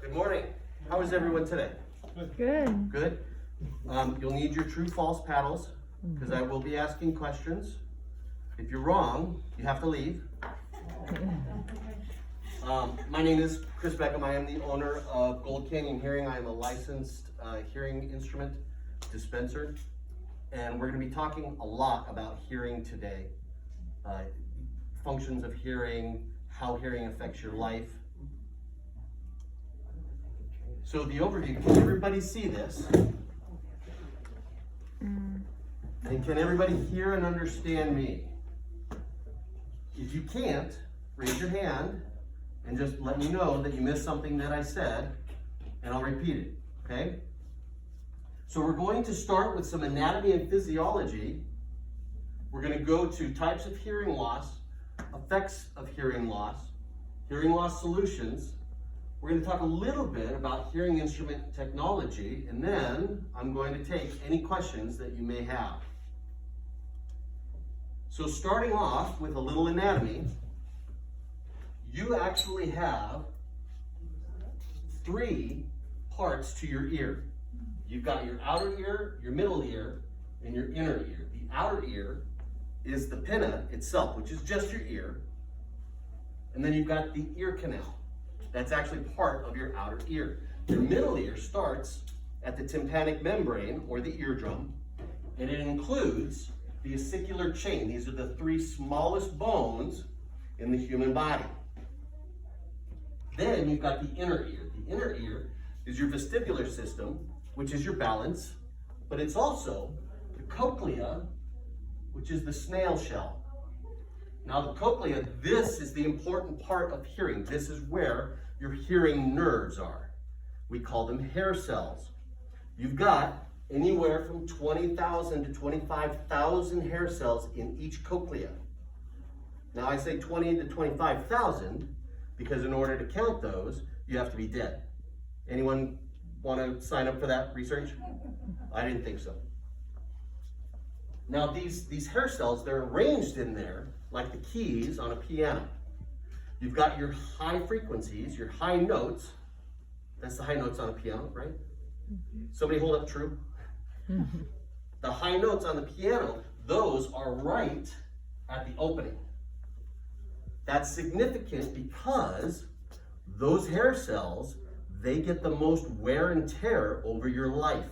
Good morning. How is everyone today? Good. Good. You'll need your true-false paddles because I will be asking questions. If you're wrong, you have to leave. My name is Chris Beckham. I am the owner of Gold Canyon Hearing. I am a licensed hearing instrument dispenser. And we're going to be talking a lot about hearing today. Functions of hearing, how hearing affects your life. So the overview, can everybody see this? And can everybody hear and understand me? If you can't, raise your hand and just let me know that you missed something that I said, and I'll repeat it, okay? So we're going to start with some anatomy and physiology. We're going to go to types of hearing loss, effects of hearing loss solutions. We're going to talk a little bit about hearing instrument technology, and then I'm going to take any questions that you may have. So starting off with a little anatomy, you actually have 3 parts to your ear. You've got your outer ear, your middle ear, and your inner ear. The outer ear is the pinna itself, which is just your ear. And then you've got the ear canal. That's actually part of your outer ear. Your middle ear starts at the tympanic membrane, or the eardrum, and it includes the ossicular chain. These are the 3 smallest bones in the human body. Then you've got the inner ear. The inner ear is your vestibular system, which is your balance, but it's also the cochlea, which is the snail shell. Now the cochlea, this is the important part of hearing. This is where your hearing nerves are. We call them hair cells. You've got anywhere from 20,000 to 25,000 hair cells in each cochlea. Now I say 20 to 25,000 because in order to count those, you have to be dead. Anyone want to sign up for that research? I didn't think so. Now these hair cells, they're arranged in there like the keys on a piano. You've got your high frequencies, your high notes. That's the high notes on a piano, right? Somebody hold up true. The high notes on the piano, those are right at the opening. That's significant because those hair cells, they get the most wear and tear over your life.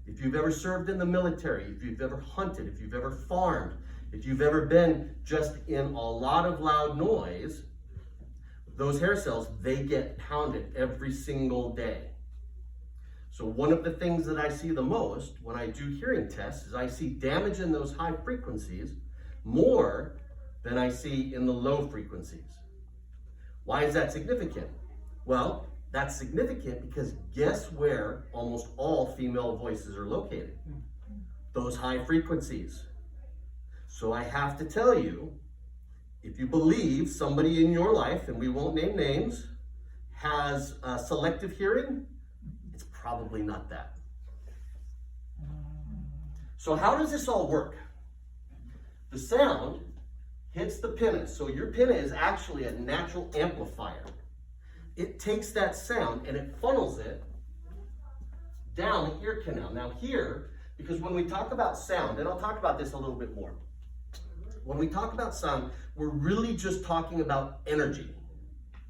If you've ever served in the military, if you've ever hunted, if you've ever farmed, if you've ever been just in a lot of loud noise, those hair cells, they get pounded every single day. So one of the things that I see the most when I do hearing tests is I see damage in those high frequencies more than I see in the low frequencies. Why is that significant? Well, that's significant because guess where almost all female voices are located? Those high frequencies. So I have to tell you, if you believe somebody in your life, and we won't name names, has selective hearing, it's probably not that. So how does this all work? The sound hits the pinna. So your pinna is actually a natural amplifier. It takes that sound and it funnels it down the ear canal. Now here, because when we talk about sound, and I'll talk about this a little bit more, when we talk about sound, we're really just talking about energy,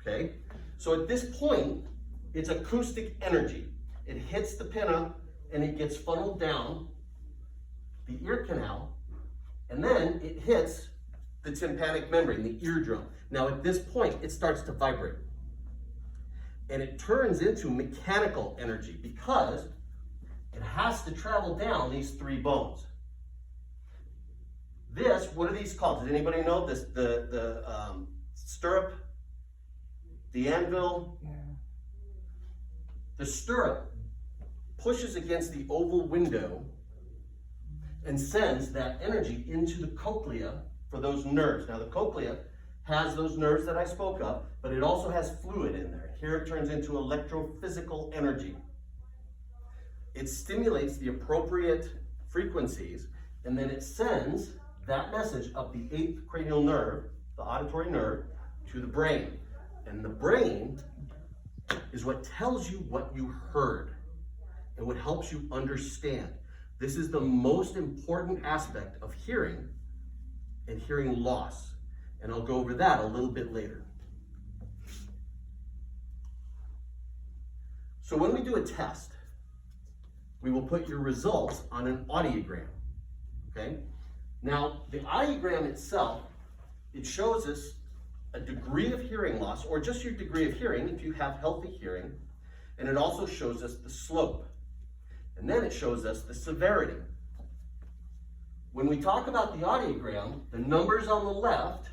okay? So at this point, it's acoustic energy. It hits the pinna and it gets funneled down the ear canal, and then it hits the tympanic membrane, the eardrum. Now at this point, it starts to vibrate. And it turns into mechanical energy because it has to travel down these 3 bones. This, what are these called? Does anybody know this? The stirrup, the anvil. Yeah. The stirrup pushes against the oval window and sends that energy into the cochlea for those nerves. Now the cochlea has those nerves that I spoke of, but it also has fluid in there. Here it turns into electrophysical energy. It stimulates the appropriate frequencies, and then it sends that message up the 8th cranial nerve, the auditory nerve, to the brain. And the brain is what tells you what you heard and what helps you understand. This is the most important aspect of hearing and hearing loss. And I'll go over that a little bit later. So when we do a test, we will put your results on an audiogram, okay? Now, the audiogram itself, it shows us a degree of hearing loss, or just your degree of hearing if you have healthy hearing, and it also shows us the slope. And then it shows us the severity. When we talk about the audiogram, the numbers on the left,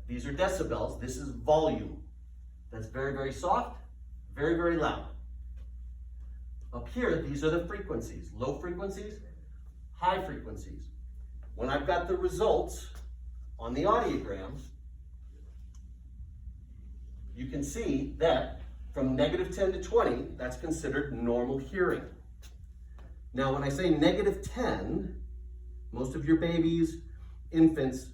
these are decibels, this is volume. That's very, very soft, very, very loud. Up here, these are the frequencies, low frequencies, high frequencies. When I've got the results on the audiogram, you can see that from -10 to 20, that's considered normal hearing. Now, when I say -10, most of your babies, infants,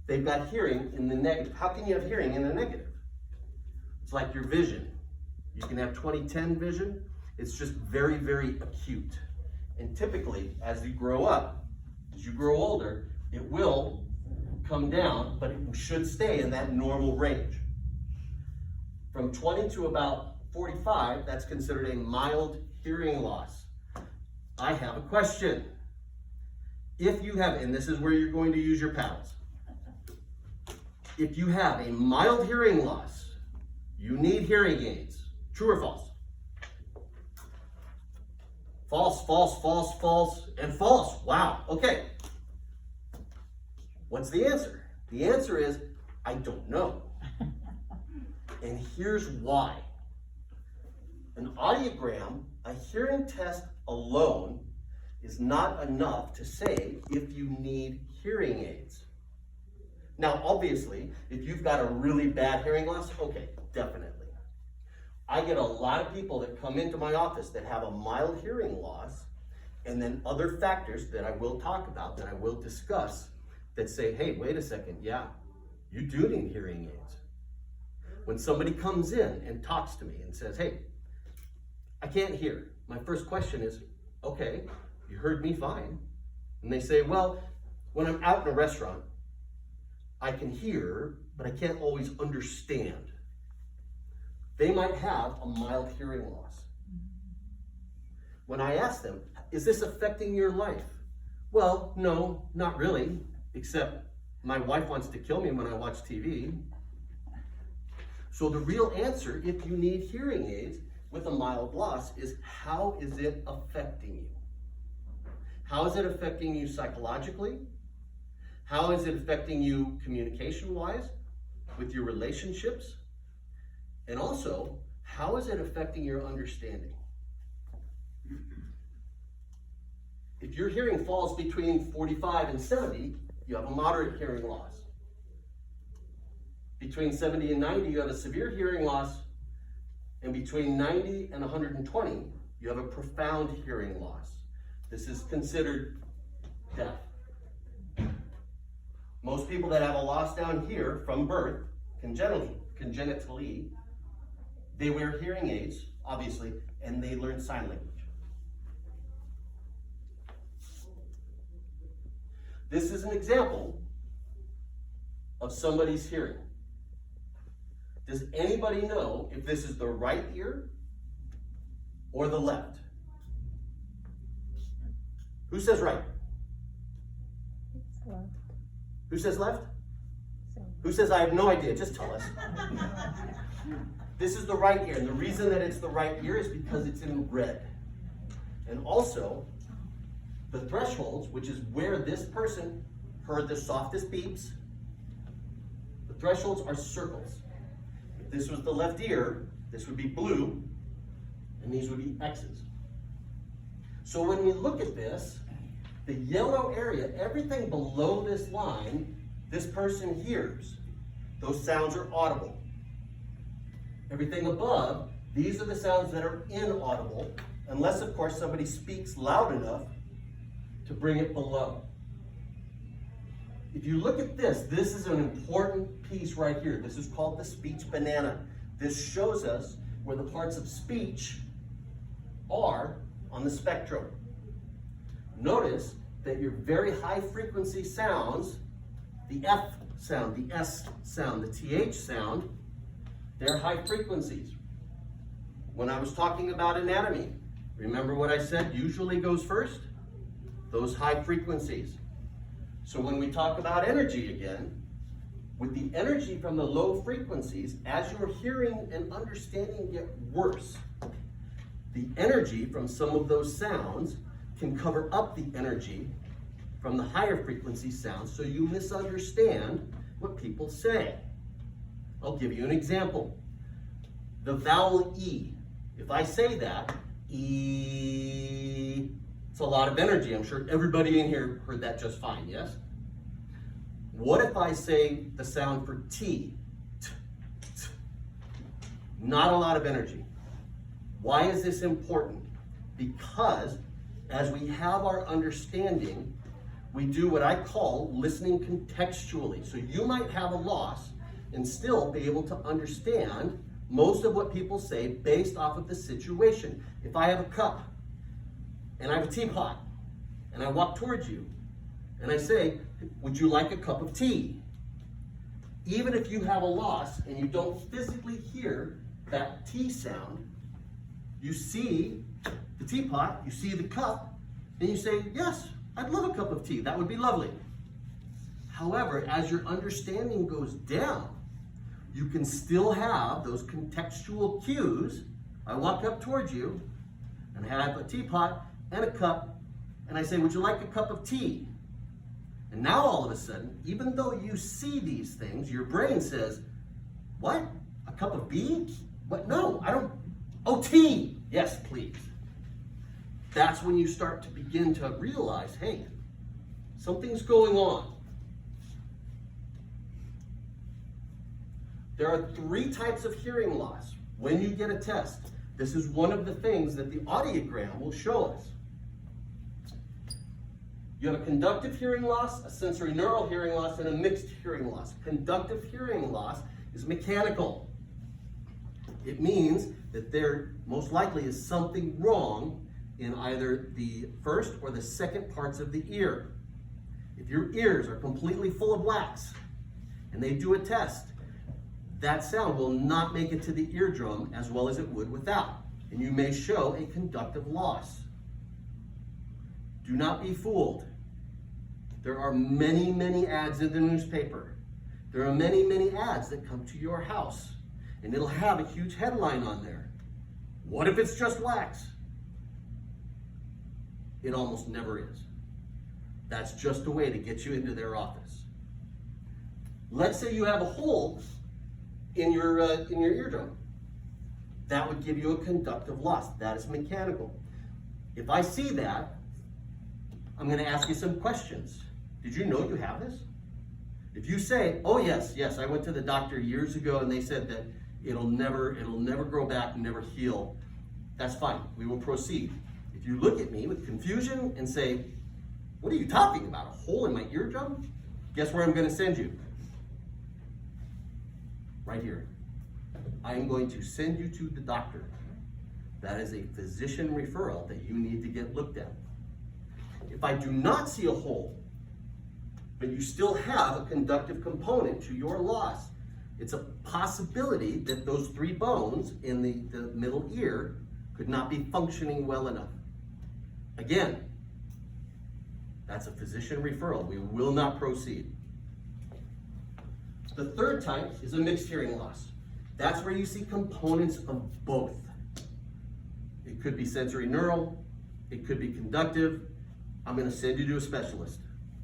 they've got hearing in the negative. How can you have hearing in the negative? It's like your vision. You can have 20/10 vision. It's just very, very acute. And typically, as you grow up, as you grow older, it will come down, but it should stay in that normal range. From 20 to about 45, that's considered a mild hearing loss. I have a question. If you have, and this is where you're going to use your paddles. If you have a mild hearing loss, you need hearing aids. True or false? False, false, false, false, and false. Wow, okay. What's the answer? The answer is, I don't know. And here's why. An audiogram, a hearing test alone, is not enough to say if you need hearing aids. Now, obviously, if you've got a really bad hearing loss, okay, definitely. I get a lot of people that come into my office that have a mild hearing loss, and then other factors that I will talk about, that I will discuss, that say, hey, wait a second, yeah, you do need hearing aids. When somebody comes in and talks to me and says, hey, I can't hear, my first question is, okay, you heard me fine. And they say, well, when I'm out in a restaurant, I can hear, but I can't always understand. They might have a mild hearing loss. When I ask them, is this affecting your life? Well, no, not really, except my wife wants to kill me when I watch TV. So the real answer, if you need hearing aids with a mild loss, is how is it affecting you? How is it affecting you psychologically? How is it affecting you communication-wise with your relationships? And also, how is it affecting your understanding? If your hearing falls between 45 and 70, you have a moderate hearing loss. Between 70 and 90, you have a severe hearing loss. And between 90 and 120, you have a profound hearing loss. This is considered deaf. Most people that have a loss down here from birth, congenitally, they wear hearing aids, obviously, and they learn sign language. This is an example of somebody's hearing. Does anybody know if this is the right ear or the left? Who says right? It's left. Who says left? So. Who says I have no idea? Just tell us. This is the right ear, and the reason that it's the right ear is because it's in red. And also, the thresholds, which is where this person heard the softest beeps, the thresholds are circles. If this was the left ear, this would be blue, and these would be X's. So when we look at this, the yellow area, everything below this line, this person hears. Those sounds are audible. Everything above, these are the sounds that are inaudible, unless, of course, somebody speaks loud enough to bring it below. If you look at this, this is an important piece right here. This is called the speech banana. This shows us where the parts of speech are on the spectrum. Notice that your very high frequency sounds, the F sound, the S sound, the TH sound, they're high frequencies. When I was talking about anatomy, remember what I said usually goes first? Those high frequencies. So when we talk about energy again, with the energy from the low frequencies, as your hearing and understanding get worse, the energy from some of those sounds can cover up the energy from the higher frequency sounds, so you misunderstand what people say. I'll give you an example. The vowel E. If I say that, E, it's a lot of energy. I'm sure everybody in here heard that just fine, yes? What if I say the sound for T? T, t. Not a lot of energy. Why is this important? Because as we have our understanding, we do what I call listening contextually. So you might have a loss and still be able to understand most of what people say based off of the situation. If I have a cup and I have a teapot and I walk towards you and I say, would you like a cup of tea? Even if you have a loss and you don't physically hear that T sound, you see the teapot, you see the cup, and you say, yes, I'd love a cup of tea. That would be lovely. However, as your understanding goes down, you can still have those contextual cues. I walk up towards you and have a teapot and a cup, and I say, would you like a cup of tea? And now all of a sudden, even though you see these things, your brain says, what? A cup of B? What? No, I don't. Oh, tea. Yes, please. That's when you start to begin to realize, hey, something's going on. There are 3 types of hearing loss when you get a test. This is one of the things that the audiogram will show us. You have a conductive hearing loss, a sensory neural hearing loss, and a mixed hearing loss. Conductive hearing loss is mechanical. It means that there most likely is something wrong in either the first or the second parts of the ear. If your ears are completely full of wax and they do a test, that sound will not make it to the eardrum as well as it would without, and you may show a conductive loss. Do not be fooled. There are many, many ads in the newspaper. There are many, many ads that come to your house, and it'll have a huge headline on there. What if it's just wax? It almost never is. That's just a way to get you into their office. Let's say you have a hole in your eardrum. That would give you a conductive loss. That is mechanical. If I see that, I'm going to ask you some questions. Did you know you have this? If you say, oh yes, I went to the doctor years ago and they said that it'll never grow back and never heal, that's fine. We will proceed. If you look at me with confusion and say, what are you talking about? A hole in my eardrum? Guess where I'm going to send you? Right here. I am going to send you to the doctor. That is a physician referral that you need to get looked at. If I do not see a hole, but you still have a conductive component to your loss, it's a possibility that those 3 bones in the middle ear could not be functioning well enough. Again, that's a physician referral. We will not proceed. The third type is a mixed hearing loss. That's where you see components of both. It could be sensory neural, it could be conductive. I'm going to send you to a specialist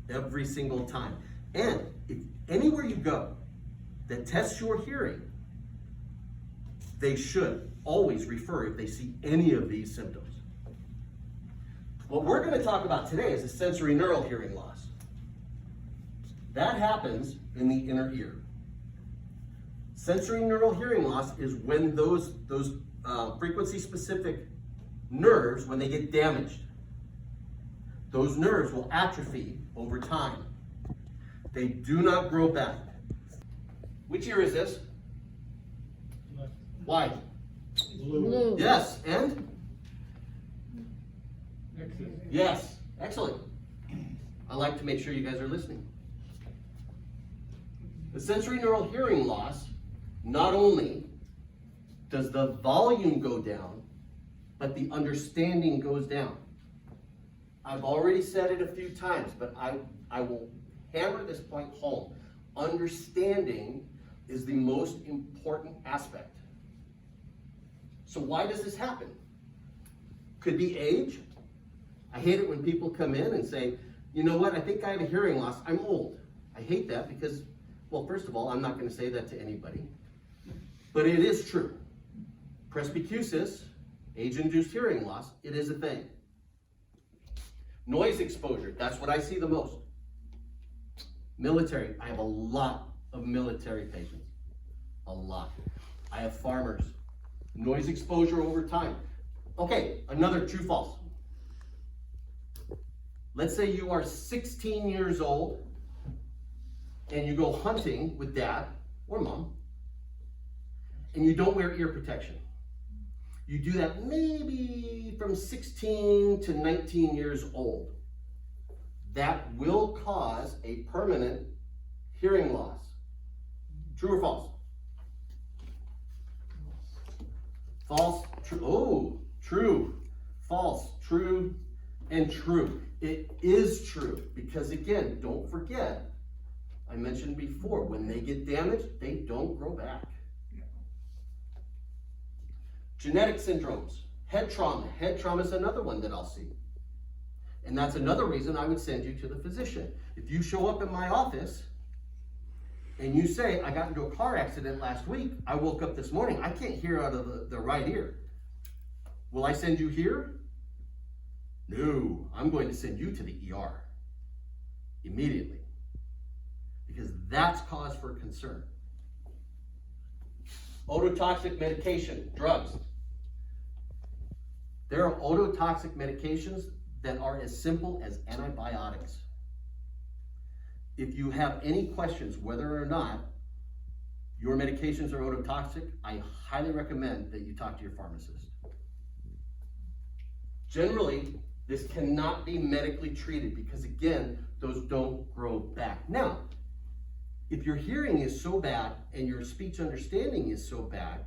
every single time. And if anywhere you go that tests your hearing, they should always refer if they see any of these symptoms. What we're going to talk about today is a sensory neural hearing loss. That happens in the inner ear. Sensory neural hearing loss is when those frequency-specific nerves, when they get damaged, those nerves will atrophy over time. They do not grow back. Which ear is this? Left. Why? Blue. Yes, and? Excellent. Yes, excellent. I like to make sure you guys are listening. The sensory neural hearing loss, not only does the volume go down, but the understanding goes down. I've already said it a few times, but I will hammer this point home. Understanding is the most important aspect. So why does this happen? Could be age. I hate it when people come in and say, you know what, I think I have a hearing loss, I'm old. I hate that because, well, first of all, I'm not going to say that to anybody, but it is true. Presbycusis, age-induced hearing loss, it is a thing. Noise exposure, that's what I see the most. Military, I have a lot of military patients. A lot. I have farmers. Noise exposure over time. Okay, another true false. Let's say you are 16 years old and you go hunting with dad or mom and you don't wear ear protection. You do that maybe from 16 to 19 years old. That will cause a permanent hearing loss. True or false? False, true. Oh, true, false, true, and true. It is true because, again, don't forget, I mentioned before, when they get damaged, they don't grow back. Genetic syndromes, head trauma. Head trauma is another one that I'll see. And that's another reason I would send you to the physician. If you show up in my office and you say, I got into a car accident last week, I woke up this morning, I can't hear out of the right ear. Will I send you here? No, I'm going to send you to the ER immediately because that's cause for concern. Ototoxic medication, drugs. There are ototoxic medications that are as simple as antibiotics. If you have any questions whether or not your medications are ototoxic, I highly recommend that you talk to your pharmacist. Generally, this cannot be medically treated because, again, those don't grow back. Now, if your hearing is so bad and your speech understanding is so bad,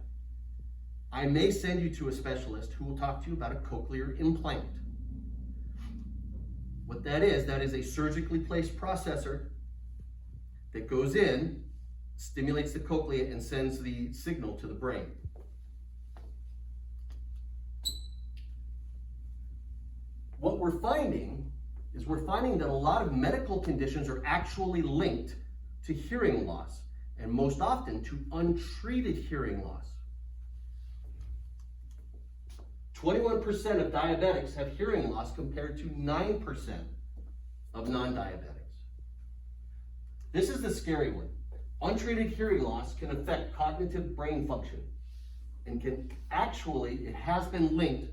I may send you to a specialist who will talk to you about a cochlear implant. What that is a surgically placed processor that goes in, stimulates the cochlea, and sends the signal to the brain. What we're finding is that a lot of medical conditions are actually linked to hearing loss, and most often to untreated hearing loss. 21% of diabetics have hearing loss compared to 9% of non-diabetics. This is the scary one. Untreated hearing loss can affect cognitive brain function and it has been linked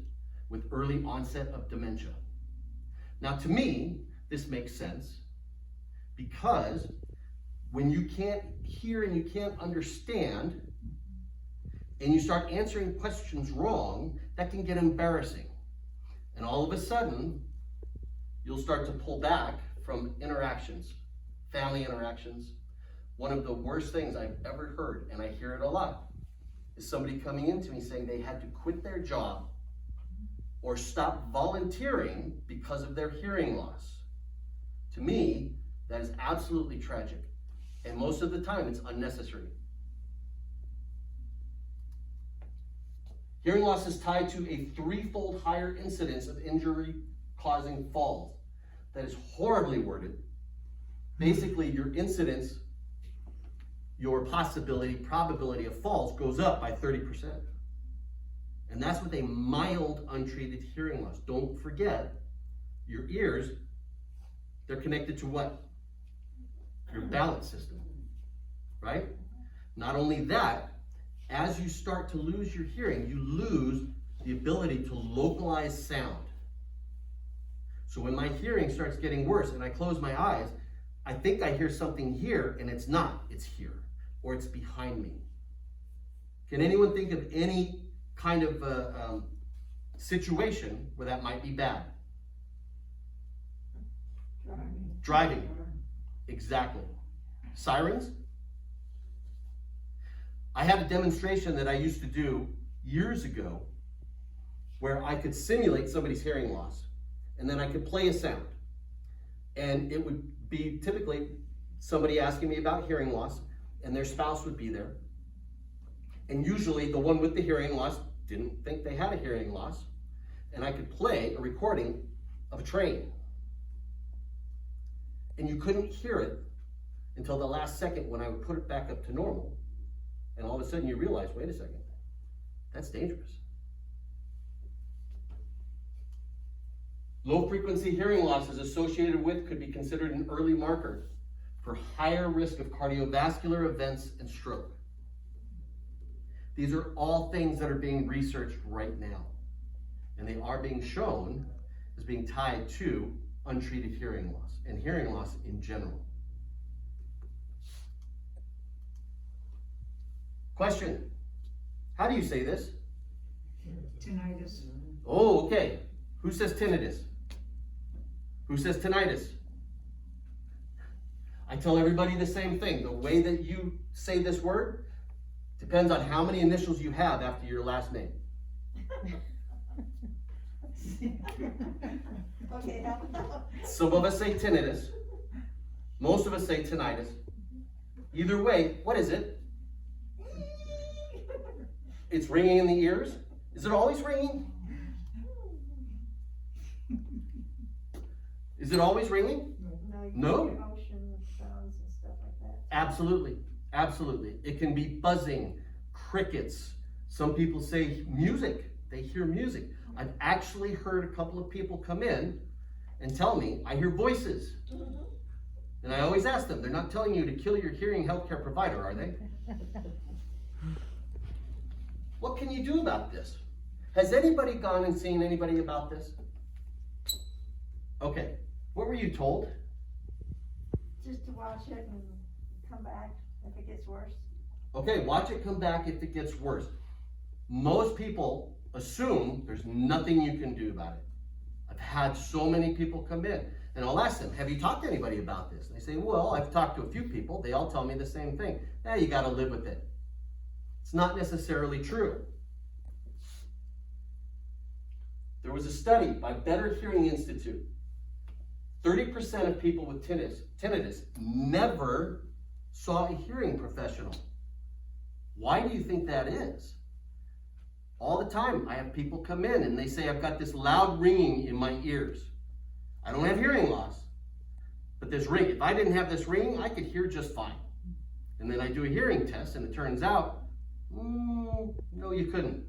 with early onset of dementia. Now, to me, this makes sense because when you can't hear and you can't understand and you start answering questions wrong, that can get embarrassing. And all of a sudden, you'll start to pull back from interactions, family interactions. One of the worst things I've ever heard, and I hear it a lot, is somebody coming into me saying they had to quit their job or stop volunteering because of their hearing loss. To me, that is absolutely tragic. And most of the time, it's unnecessary. Hearing loss is tied to a 3-fold higher incidence of injury-causing falls. That is horribly worded. Basically, your incidence, your probability of falls goes up by 30%. And that's with a mild untreated hearing loss. Don't forget, your ears, they're connected to what? Your balance system, right? Not only that, as you start to lose your hearing, you lose the ability to localize sound. So when my hearing starts getting worse and I close my eyes, I think I hear something here and it's not, it's here, or it's behind me. Can anyone think of any kind of situation where that might be bad? Driving. Exactly. Sirens? I had a demonstration that I used to do years ago where I could simulate somebody's hearing loss, and then I could play a sound. And it would be typically somebody asking me about hearing loss, and their spouse would be there. And usually the one with the hearing loss didn't think they had a hearing loss, and I could play a recording of a train. And you couldn't hear it until the last second when I would put it back up to normal. And all of a sudden you realize, wait a second, that's dangerous. Low frequency hearing loss is associated with, could be considered an early marker for higher risk of cardiovascular events and stroke. These are all things that are being researched right now. And they are being shown as being tied to untreated hearing loss and hearing loss in general. Question, how do you say this? Tinnitus. Oh, okay. Who says tinnitus? Who says tinnitus? I tell everybody the same thing. The way that you say this word depends on how many initials you have after your last name. Okay, Some of us say tinnitus. Most of us say tinnitus. Either way, what is it? It's ringing in the ears. Is it always ringing? Is it always ringing? No? Emotion sounds and stuff like that. Absolutely. Absolutely. It can be buzzing, crickets. Some people say music. They hear music. I've actually heard a couple of people come in and tell me, I hear voices. And I always ask them, they're not telling you to kill your hearing healthcare provider, are they? What can you do about this? Has anybody gone and seen anybody about this? Okay, what were you told? Just to watch it and come back if it gets worse. Okay, watch it come back if it gets worse. Most people assume there's nothing you can do about it. I've had so many people come in, and I'll ask them, have you talked to anybody about this? And they say, well, I've talked to a few people. They all tell me the same thing. Yeah, you got to live with it. It's not necessarily true. There was a study by Better Hearing Institute. 30% of people with tinnitus never saw a hearing professional. Why do you think that is? All the time, I have people come in and they say, I've got this loud ringing in my ears. I don't have hearing loss, but this ring, if I didn't have this ringing, I could hear just fine. And then I do a hearing test and it turns out, no, you couldn't.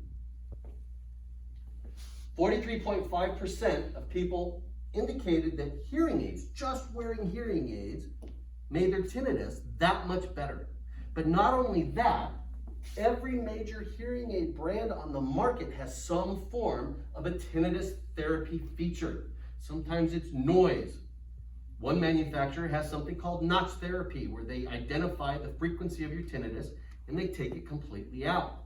43.5% of people indicated that hearing aids, just wearing hearing aids, made their tinnitus that much better. But not only that, every major hearing aid brand on the market has some form of a tinnitus therapy feature. Sometimes it's noise. One manufacturer has something called notch therapy, where they identify the frequency of your tinnitus and they take it completely out.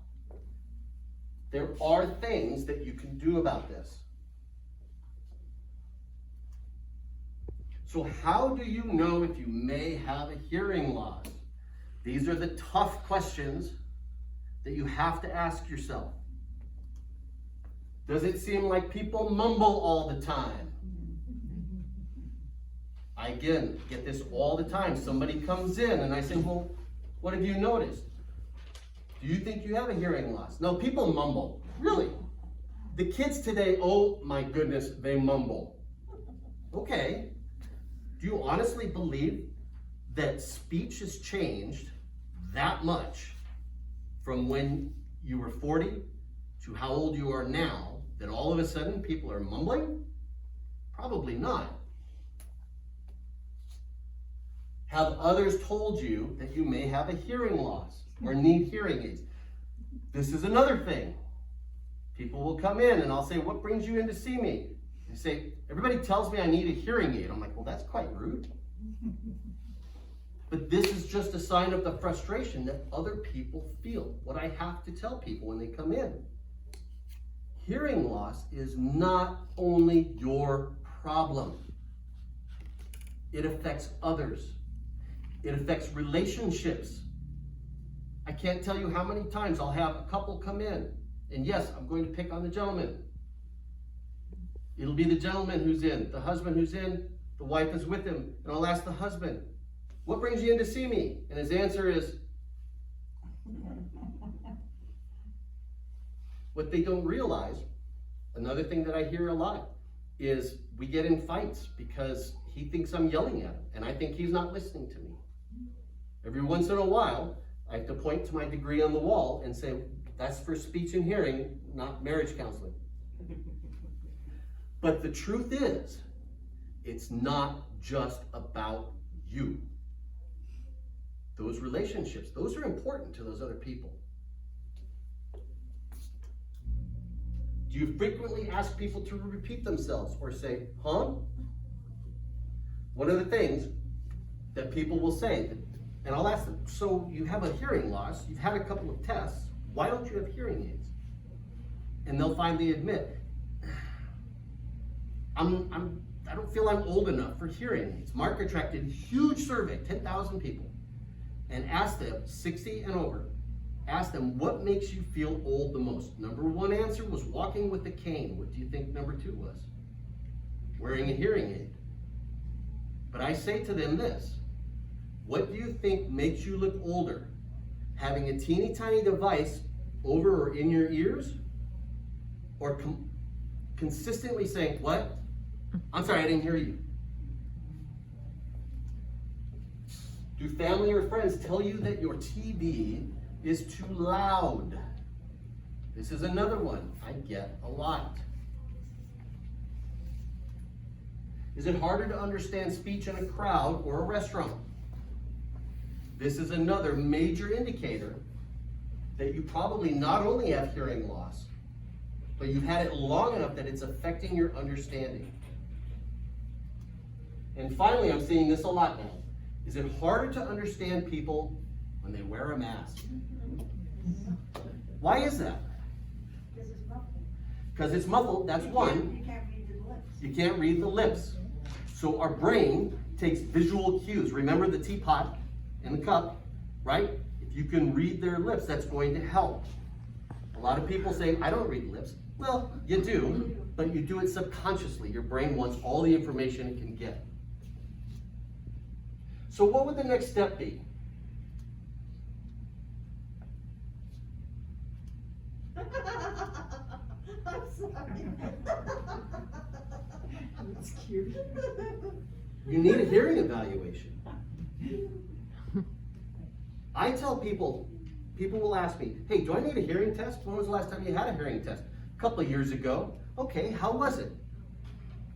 There are things that you can do about this. So how do you know if you may have a hearing loss? These are the tough questions that you have to ask yourself. Does it seem like people mumble all the time? I, again, get this all the time. Somebody comes in and I say, well, what have you noticed? Do you think you have a hearing loss? No, people mumble. Really? The kids today, oh my goodness, they mumble. Okay. Do you honestly believe that speech has changed that much from when you were 40 to how old you are now, that all of a sudden people are mumbling? Probably not. Have others told you that you may have a hearing loss or need hearing aids? This is another thing. People will come in and I'll say, what brings you in to see me? They say, everybody tells me I need a hearing aid. I'm like, well, that's quite rude. But this is just a sign of the frustration that other people feel. What I have to tell people when they come in. Hearing loss is not only your problem. It affects others. It affects relationships. I can't tell you how many times I'll have a couple come in, and yes, I'm going to pick on the gentleman. It'll be the gentleman who's in, the husband who's in, the wife is with him, and I'll ask the husband, what brings you in to see me? And his answer is, what they don't realize, another thing that I hear a lot, is we get in fights because he thinks I'm yelling at him, and I think he's not listening to me. Every once in a while, I have to point to my degree on the wall and say, that's for speech and hearing, not marriage counseling. But the truth is, it's not just about you. Those relationships, those are important to those other people. Do you frequently ask people to repeat themselves or say, huh? One of the things that people will say, and I'll ask them, so you have a hearing loss, you've had a couple of tests, why don't you have hearing aids? And they'll finally admit, I don't feel I'm old enough for hearing aids. Mark attracted a huge survey, 10,000 people, and asked them, 60 and over, asked them, what makes you feel old the most? Number one answer was walking with a cane. What do you think number two was? Wearing a hearing aid. But I say to them this, what do you think makes you look older? Having a teeny tiny device over or in your ears? Or consistently saying, what? I'm sorry, I didn't hear you. Do family or friends tell you that your TV is too loud? This is another one I get a lot. Is it harder to understand speech in a crowd or a restaurant? This is another major indicator that you probably not only have hearing loss, but you've had it long enough that it's affecting your understanding. And finally, I'm seeing this a lot now. Is it harder to understand people when they wear a mask? Why is that? Because it's muffled. Because it's muffled, that's one. You can't read the lips. You can't read the lips. So our brain takes visual cues. Remember the teapot and the cup, right? If you can read their lips, that's going to help. A lot of people say, I don't read lips. Well, you do, but you do it subconsciously. Your brain wants all the information it can get. So what would the next step be? I'm sorry. That's cute. You need a hearing evaluation. I tell people will ask me, hey, do I need a hearing test? When was the last time you had a hearing test? A couple of years ago. Okay, how was it?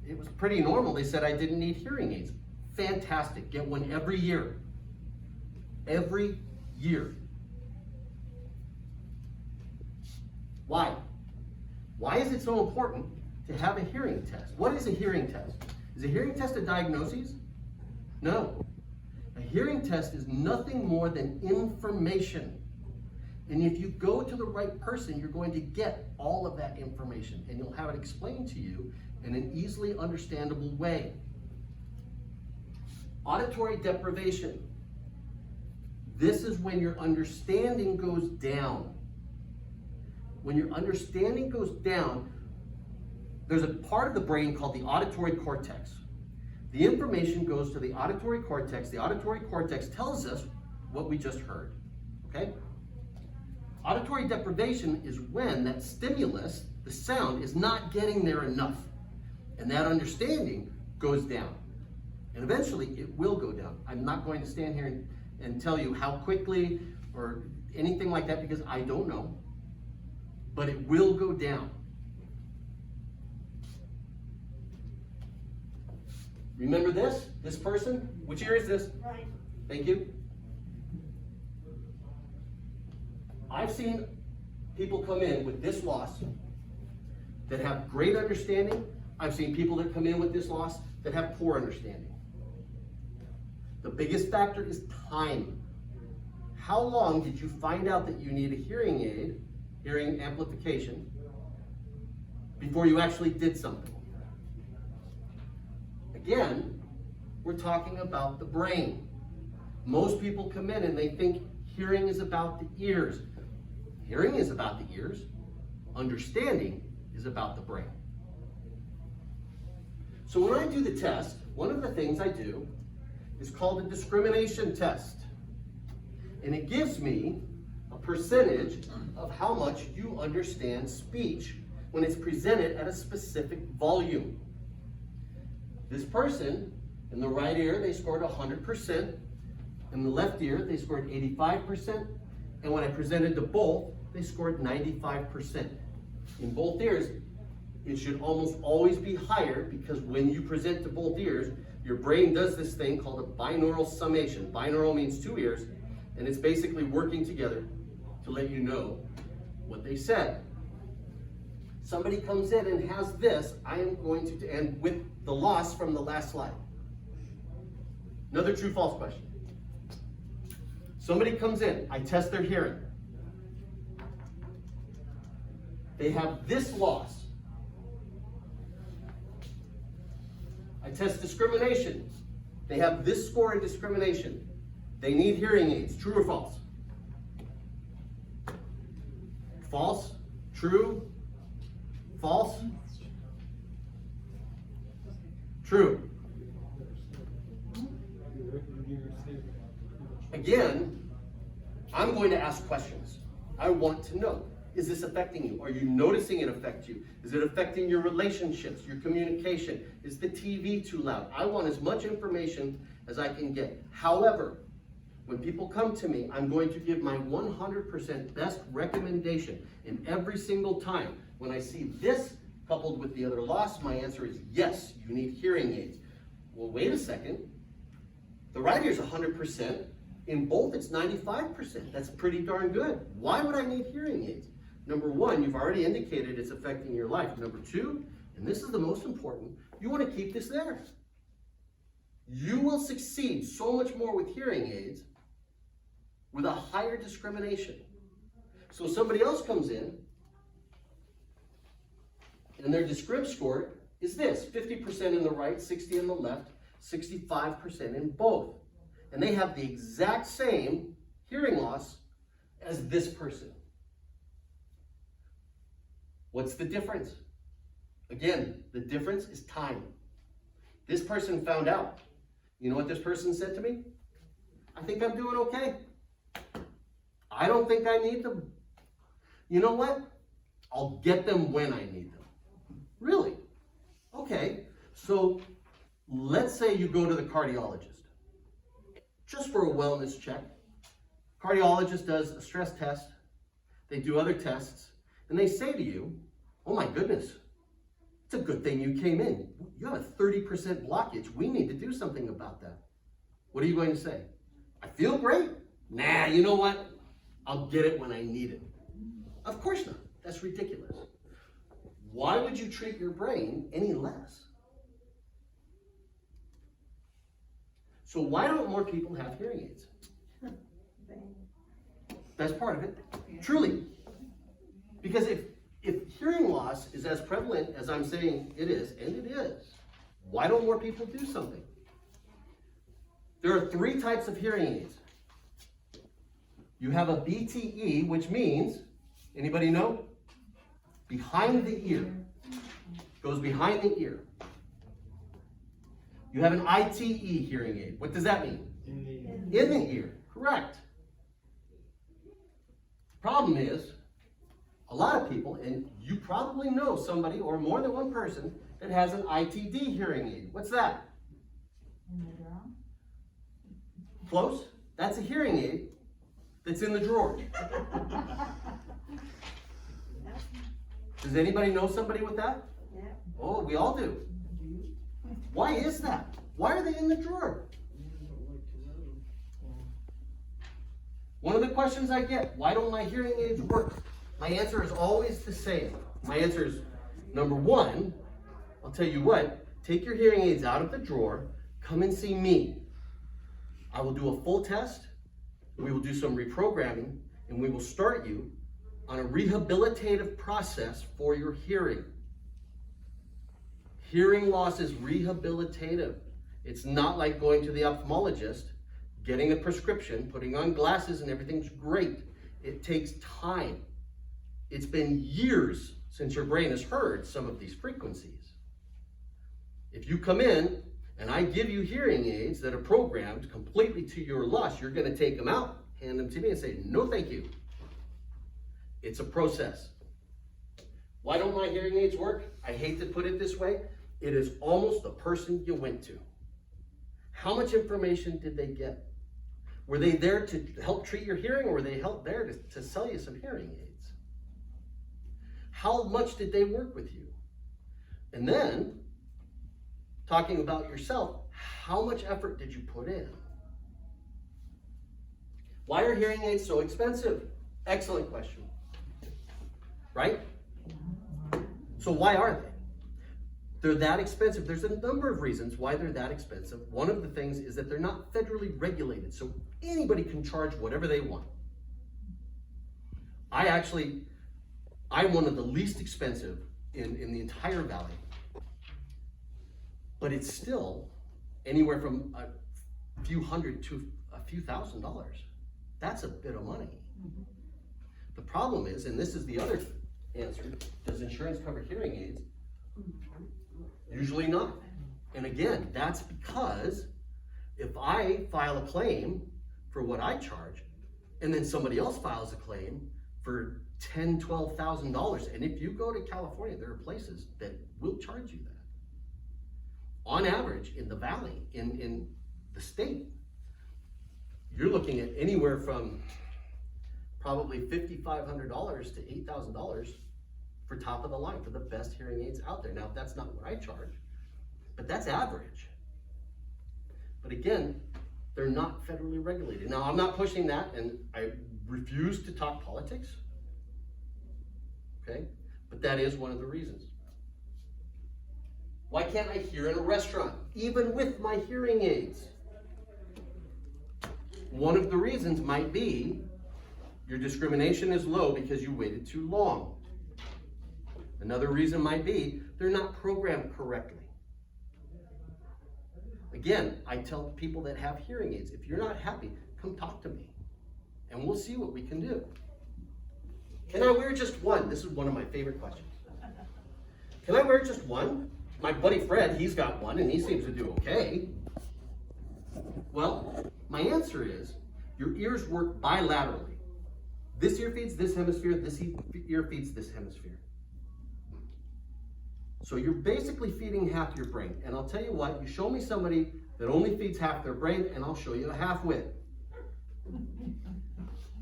It was pretty normal. They said I didn't need hearing aids. Fantastic, get one every year. Every year. Why? Why is it so important to have a hearing test? What is a hearing test? Is a hearing test a diagnosis? No. A hearing test is nothing more than information. And if you go to the right person, you're going to get all of that information, and you'll have it explained to you in an easily understandable way. Auditory deprivation. This is when your understanding goes down. When your understanding goes down, there's a part of the brain called the auditory cortex. The information goes to the auditory cortex. The auditory cortex tells us what we just heard, okay? Auditory deprivation is when that stimulus, the sound, is not getting there enough. And that understanding goes down. And eventually it will go down. I'm not going to stand here and tell you how quickly or anything like that because I don't know. But it will go down. Remember this? This person? Which ear is this? Right. Thank you. I've seen people come in with this loss that have great understanding. I've seen people that come in with this loss that have poor understanding. The biggest factor is time. How long did you find out that you need a hearing aid, hearing amplification, before you actually did something. Again, we're talking about the brain. Most people come in and they think hearing is about the ears. Hearing is about the ears. Understanding is about the brain. So when I do the test, one of the things I do is called a discrimination test. And it gives me a percentage of how much you understand speech when it's presented at a specific volume. This person, in the right ear, they scored 100%. In the left ear, they scored 85%. And when I presented to both, they scored 95%. In both ears, it should almost always be higher because when you present to both ears, your brain does this thing called a binaural summation. Binaural means two ears, and it's basically working together to let you know what they said. Somebody comes in and has this, I am going to end with the loss from the last slide. Another true-false question. Somebody comes in, I test their hearing. They have this loss. I test discrimination. They have this score in discrimination. They need hearing aids. True or false? False? True? False? True. Again, I'm going to ask questions. I want to know. Is this affecting you? Are you noticing it affect you? Is it affecting your relationships, your communication? Is the TV too loud? I want as much information as I can get. However, when people come to me, I'm going to give my 100% best recommendation. And every single time when I see this coupled with the other loss, my answer is yes, you need hearing aids. Well, wait a second. The right ear is 100%. In both, it's 95%. That's pretty darn good. Why would I need hearing aids? Number one, you've already indicated it's affecting your life. Number two, and this is the most important, you want to keep this there. You will succeed so much more with hearing aids with a higher discrimination. So somebody else comes in, and their discrim score is this, 50% in the right, 60% in the left, 65% in both. And they have the exact same hearing loss as this person. What's the difference? Again, the difference is time. This person found out. You know what this person said to me? I think I'm doing okay. I don't think I need them. You know what? I'll get them when I need them. Really? Okay. So let's say you go to the cardiologist just for a wellness check. Cardiologist does a stress test. They do other tests. And they say to you, oh my goodness, it's a good thing you came in. You have a 30% blockage. We need to do something about that. What are you going to say? I feel great. Nah, you know what? I'll get it when I need it. Of course not. That's ridiculous. Why would you treat your brain any less? So why don't more people have hearing aids? That's part of it. Truly. Because if hearing loss is as prevalent as I'm saying it is, and it is, why don't more people do something? There are three types of hearing aids. You have a BTE, which means, anybody know? Behind the ear. Goes behind the ear. You have an ITE hearing aid. What does that mean? In the ear. Correct. Problem is, a lot of people, and you probably know somebody or more than one person that has an ITD hearing aid. What's that? In the drum? Close. That's a hearing aid that's in the drawer. Does anybody know somebody with that? Yeah. Oh, we all do. Why is that? Why are they in the drawer? One of the questions I get, why don't my hearing aids work? My answer is always the same. My answer is, number one, I'll tell you what, take your hearing aids out of the drawer, come and see me. I will do a full test, we will do some reprogramming, and we will start you on a rehabilitative process for your hearing. Hearing loss is rehabilitative. It's not like going to the ophthalmologist, getting a prescription, putting on glasses, and everything's great. It takes time. It's been years since your brain has heard some of these frequencies. If you come in and I give you hearing aids that are programmed completely to your loss, you're going to take them out, hand them to me, and say, no thank you. It's a process. Why don't my hearing aids work? I hate to put it this way. It is almost the person you went to. How much information did they get? Were they there to help treat your hearing, or were they there to sell you some hearing aids? How much did they work with you? And then, talking about yourself, how much effort did you put in? Why are hearing aids so expensive? Excellent question. Right? So why are they? They're that expensive. There's a number of reasons why they're that expensive. One of the things is that they're not federally regulated, so anybody can charge whatever they want. I'm one of the least expensive in the entire valley, but it's still anywhere from a few hundred to a few $1,000s. That's a bit of money. Mm-hmm. The problem is, and this is the other answer, does insurance cover hearing aids? Usually not. And again, that's because if I file a claim for what I charge, and then somebody else files a claim for $10,000, $12,000, and if you go to California, there are places that will charge you that. On average, in the valley, in the state, you're looking at anywhere from probably $5,500 to $8,000 for top of the line, for the best hearing aids out there. Now, that's not what I charge, but that's average. But again, they're not federally regulated. Now, I'm not pushing that, and I refuse to talk politics, okay? But that is one of the reasons. Why can't I hear in a restaurant, even with my hearing aids? One of the reasons might be your discrimination is low because you waited too long. Another reason might be they're not programmed correctly. Again, I tell people that have hearing aids, if you're not happy, come talk to me and we'll see what we can do. Can I wear just one? This is one of my favorite questions. Can I wear just one? My buddy Fred, he's got one and he seems to do okay. Well, my answer is your ears work bilaterally. This ear feeds this hemisphere, this ear feeds this hemisphere. So you're basically feeding half your brain. And I'll tell you what, you show me somebody that only feeds half their brain and I'll show you a half-wit.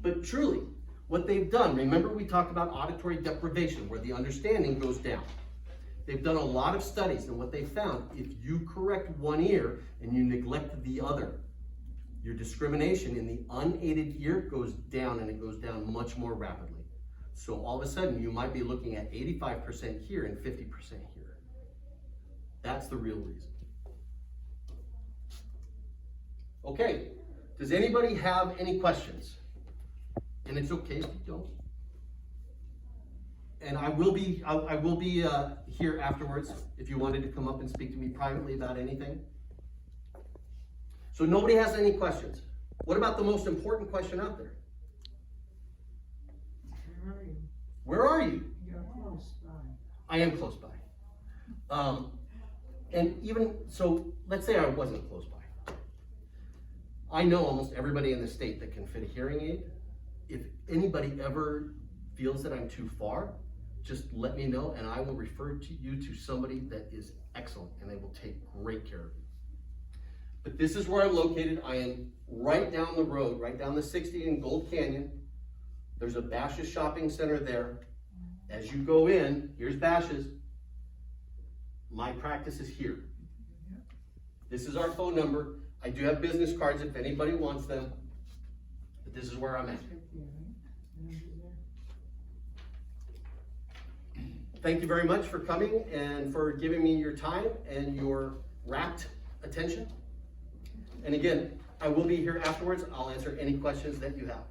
But truly, what they've done, remember we talked about auditory deprivation where the understanding goes down. They've done a lot of studies, and what they found, if you correct one ear and you neglect the other, your discrimination in the unaided ear goes down, and it goes down much more rapidly. So all of a sudden, you might be looking at 85% here and 50% here. That's the real reason. Okay, does anybody have any questions? And it's okay if you don't. And I will be here afterwards if you wanted to come up and speak to me privately about anything. So nobody has any questions. What about the most important question out there? Where are you? Where are you? You're close by. I am close by. And even, so let's say I wasn't close by. I know almost everybody in the state that can fit a hearing aid. If anybody ever feels that I'm too far, just let me know and I will refer you to somebody that is excellent and they will take great care of you. But this is where I'm located. I am right down the road, right down the 60 in Gold Canyon. There's a Bash's shopping center there. As you go in, here's Bash's. My practice is here. This is our phone number. I do have business cards if anybody wants them, but this is where I'm at. Thank you very much for coming and for giving me your time and your rapt attention. And again, I will be here afterwards. I'll answer any questions that you have.